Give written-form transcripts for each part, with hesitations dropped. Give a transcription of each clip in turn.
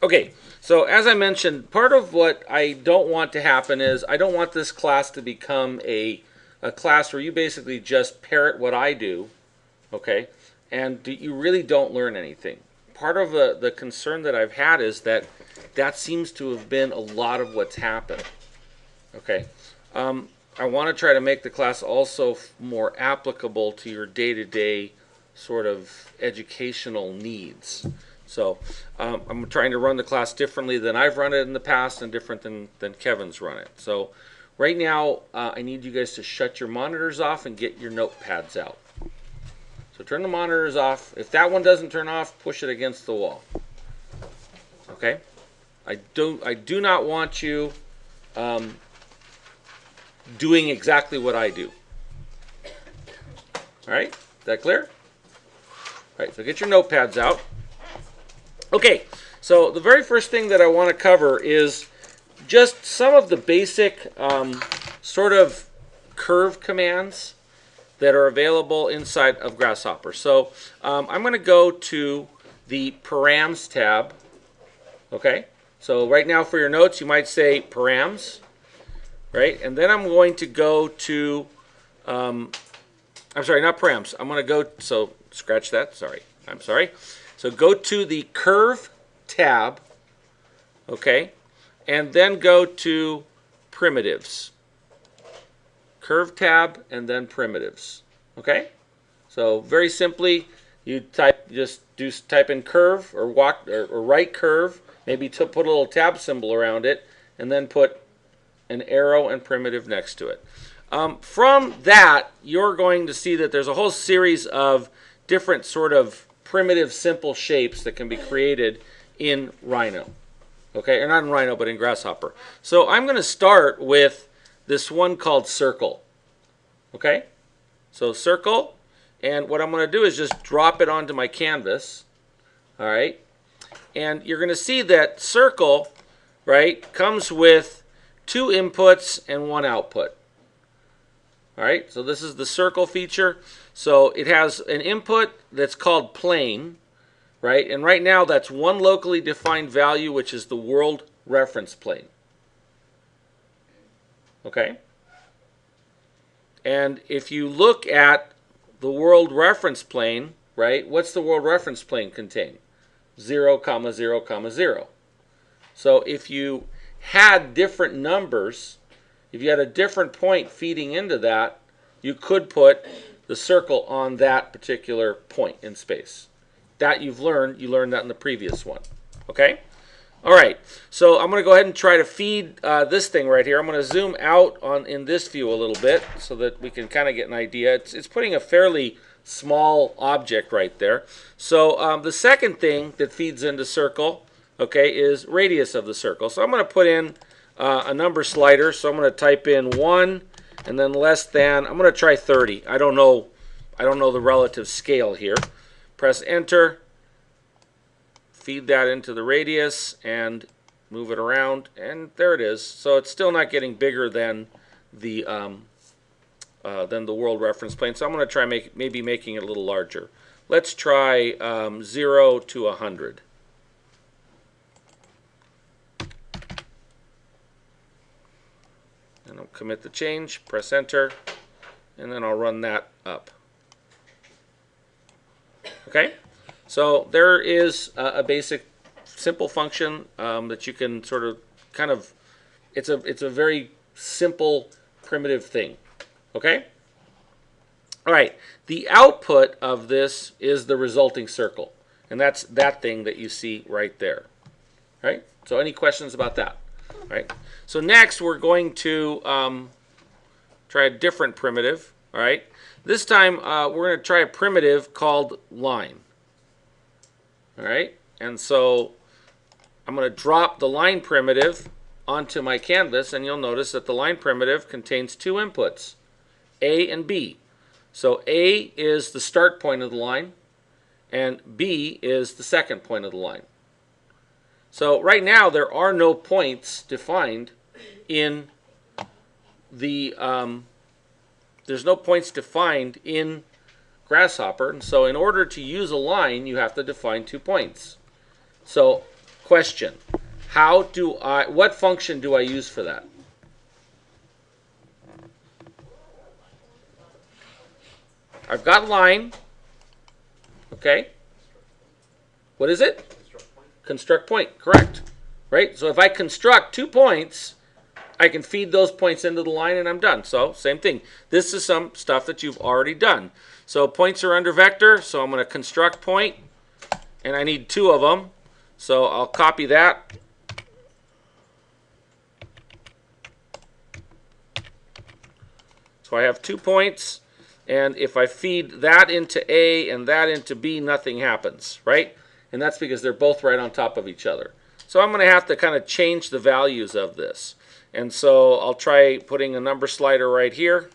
Okay, so as I mentioned, part of what I don't want to happen is I don't want this class to become a class where you basically just parrot what I do, okay, and you really don't learn anything. Part of the concern that I've had is that that seems to have been a lot of what's happened, okay. I want to try to make the class also more applicable to your day-to-day sort of educational needs. So I'm trying to run the class differently than I've run it in the past and different than Kevin's run it. So right now I need you guys to shut your monitors off and get your notepads out. So turn the monitors off. If that one doesn't turn off, push it against the wall. Okay? I do not want you doing exactly what I do. All right? Is that clear? All right, so get your notepads out. Okay, so the very first thing that I want to cover is just some of the basic sort of curve commands that are available inside of Grasshopper. So I'm going to go to the params tab. Okay, so right now for your notes you might say params, right? And then I'm going to go to, I'm sorry, not params. I'm going to go, so scratch that, sorry, I'm sorry. So go to the curve tab, okay, and then go to primitives. Curve tab and then primitives, okay? So very simply, you type in curve or right curve, maybe to put a little tab symbol around it, and then put an arrow and primitive next to it. From that, you're going to see that there's a whole series of different sort of primitive simple shapes that can be created in Rhino. Okay, or not in Rhino, but in Grasshopper. So I'm going to start with this one called circle. Okay, so circle, and what I'm going to do is just drop it onto my canvas. All right, and you're going to see that circle, right, comes with 2 inputs and 1 output. All right, so this is the circle feature. So it has an input that's called plane, right? And right now that's one locally defined value, which is the world reference plane. Okay? And if you look at the world reference plane, right, what's the world reference plane contain? 0, 0, 0. So if you had different numbers, if you had a different point feeding into that, you could put the circle on that particular point in space. That you learned that in the previous one. Okay? All right, so I'm going to go ahead and try to feed this thing right here. I'm going to zoom out in this view a little bit so that we can kind of get an idea. It's putting a fairly small object right there. So the second thing that feeds into circle, okay, is radius of the circle. So I'm going to put in a number slider. So I'm going to type in 1 and then less than. I'm going to try 30. I don't know the relative scale here. Press enter. Feed that into the radius and move it around, and there it is. So it's still not getting bigger than the world reference plane. So I'm going to try maybe making it a little larger. Let's try 0 to 100. And I'll commit the change, press enter, and then I'll run that up. Okay? So there is a basic simple function that you can sort of kind of, it's a very simple primitive thing. Okay? All right, the output of this is the resulting circle, and that's that thing that you see right there. Right? So any questions about that? Right? So next we're going to try a different primitive. All right? This time we're going to try a primitive called line. All right, and so I'm going to drop the line primitive onto my canvas, and you'll notice that the line primitive contains 2 inputs, A and B. So A is the start point of the line, and B is the second point of the line. So right now there are no points defined in the there's no points defined in Grasshopper, and so in order to use a line you have to define 2 points. So question. What function do I use for that? I've got line. Okay. What is it? Construct point. Correct. Right? So if I construct 2 points, I can feed those points into the line and I'm done. So same thing. This is some stuff that you've already done. So points are under vector, so I'm going to construct point, and I need 2 of them. So I'll copy that. So I have 2 points, and if I feed that into A and that into B, nothing happens, right? And that's because they're both right on top of each other. So I'm going to have to kind of change the values of this. And so I'll try putting a number slider right here.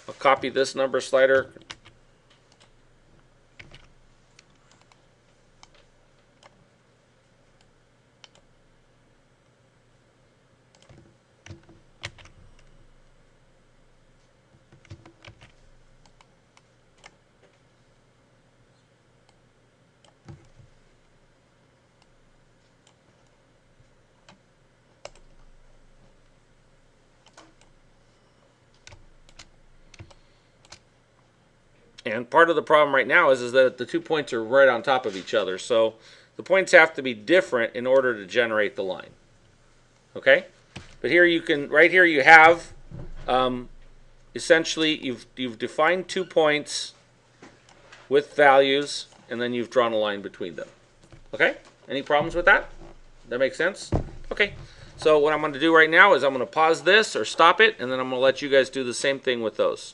I'll copy this number slider. And part of the problem right now is that the 2 points are right on top of each other. So the points have to be different in order to generate the line. Okay? But here you can, right here you have, essentially you've defined 2 points with values, and then you've drawn a line between them. Okay? Any problems with that? That makes sense? Okay. So what I'm going to do right now is I'm going to pause this or stop it, and then I'm going to let you guys do the same thing with those.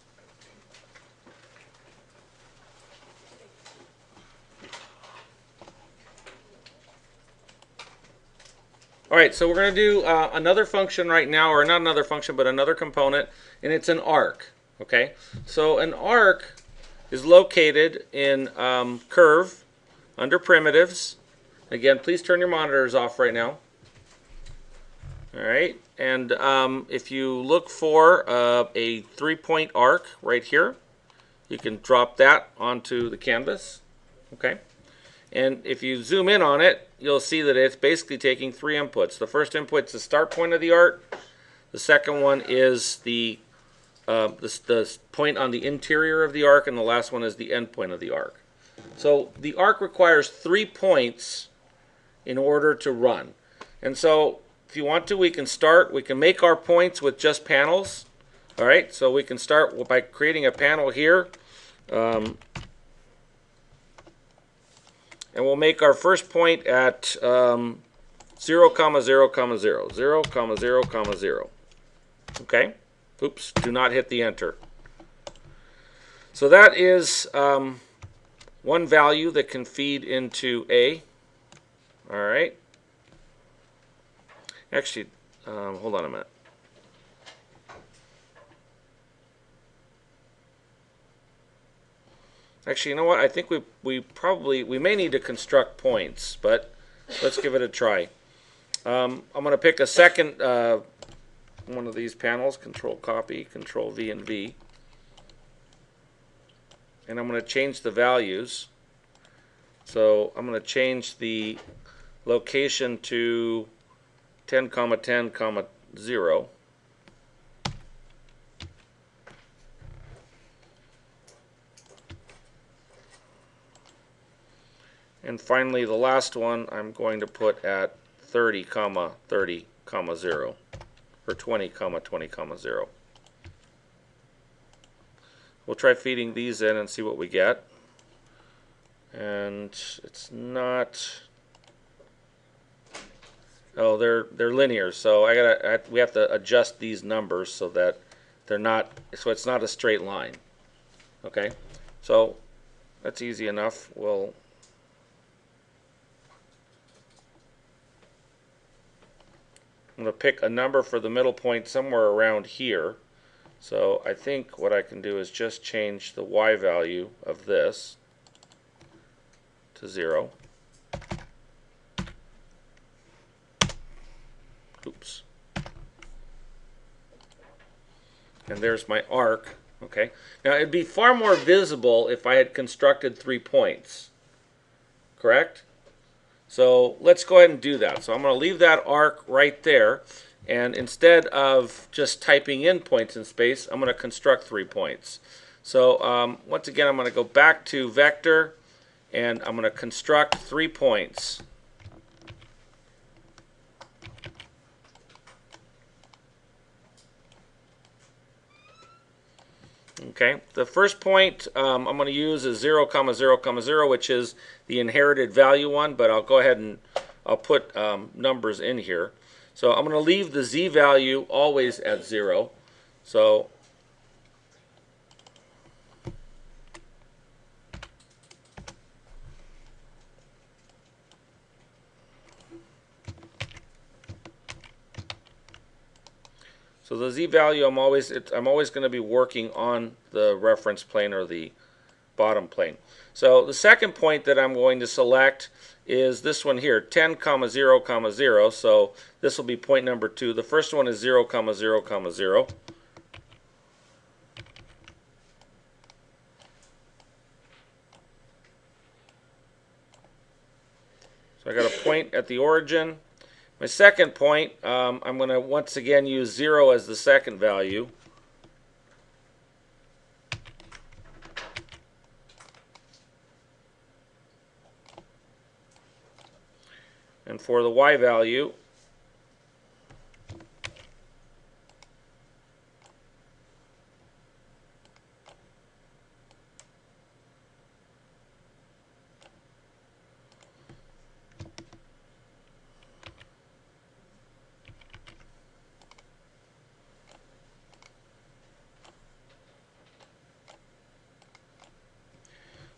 All right, so we're going to do another function right now, or not another function, but another component, and it's an arc. Okay, so an arc is located in curve under primitives. Again, please turn your monitors off right now. All right, and if you look for a 3-point arc right here, you can drop that onto the canvas. Okay. And if you zoom in on it, you'll see that it's basically taking 3 inputs. The first input is the start point of the arc. The second one is the point on the interior of the arc, and the last one is the end point of the arc. So the arc requires 3 points in order to run. And so if you want to, we can make our points with just panels. All right, so we can start by creating a panel here. And we'll make our first point at 0, 0, 0, 0, 0, 0, 0. Okay? Oops, do not hit the enter. So that is one value that can feed into A. All right. Actually, hold on a minute. Actually, you know what? I think we may need to construct points, but let's give it a try. I'm going to pick a second one of these panels, Control Copy, Control V and V, and I'm going to change the values. So I'm going to change the location to 10, 10, 0. And finally, the last one I'm going to put at 30, 30, 0, or 20, 20, 0. We'll try feeding these in and see what we get. And it's not. Oh, they're linear, so we have to adjust these numbers so that they're not. So it's not a straight line. Okay, so that's easy enough. I'm going to pick a number for the middle point somewhere around here. So I think what I can do is just change the y value of this to 0. Oops. And there's my arc. Okay. Now it'd be far more visible if I had constructed 3 points. Correct? So let's go ahead and do that. So I'm going to leave that arc right there. And instead of just typing in points in space, I'm going to construct 3 points. So once again, I'm going to go back to vector, and I'm going to construct 3 points. Okay, the first point I'm going to use is 0, 0, 0, which is the inherited value one, but I'll go ahead and I'll put numbers in here. So I'm going to leave the z value always at 0. So the z value, I'm always going to be working on the reference plane or the bottom plane. So the second point that I'm going to select is this one here, 10, 0, 0. So this will be point number 2. The first one is 0, 0, 0. So I got a point at the origin. My second point, I'm going to once again use 0 as the second value. And for the y value,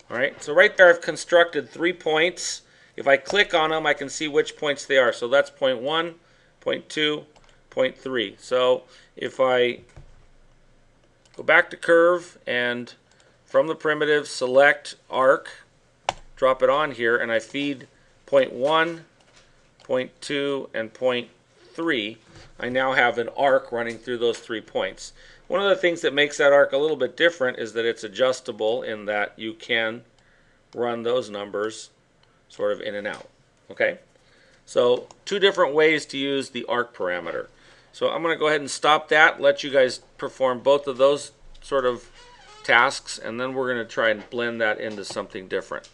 alright, so right there I've constructed 3 points. If I click on them, I can see which points they are. So that's point 1, point 2, point 3. So if I go back to curve and from the primitive select arc, drop it on here, and I feed point 1, point 2, and point 3, I now have an arc running through those 3 points. One of the things that makes that arc a little bit different is that it's adjustable in that you can run those numbers sort of in and out. Okay? So 2 different ways to use the arc parameter. So I'm going to go ahead and stop that, let you guys perform both of those sort of tasks, and then we're going to try and blend that into something different.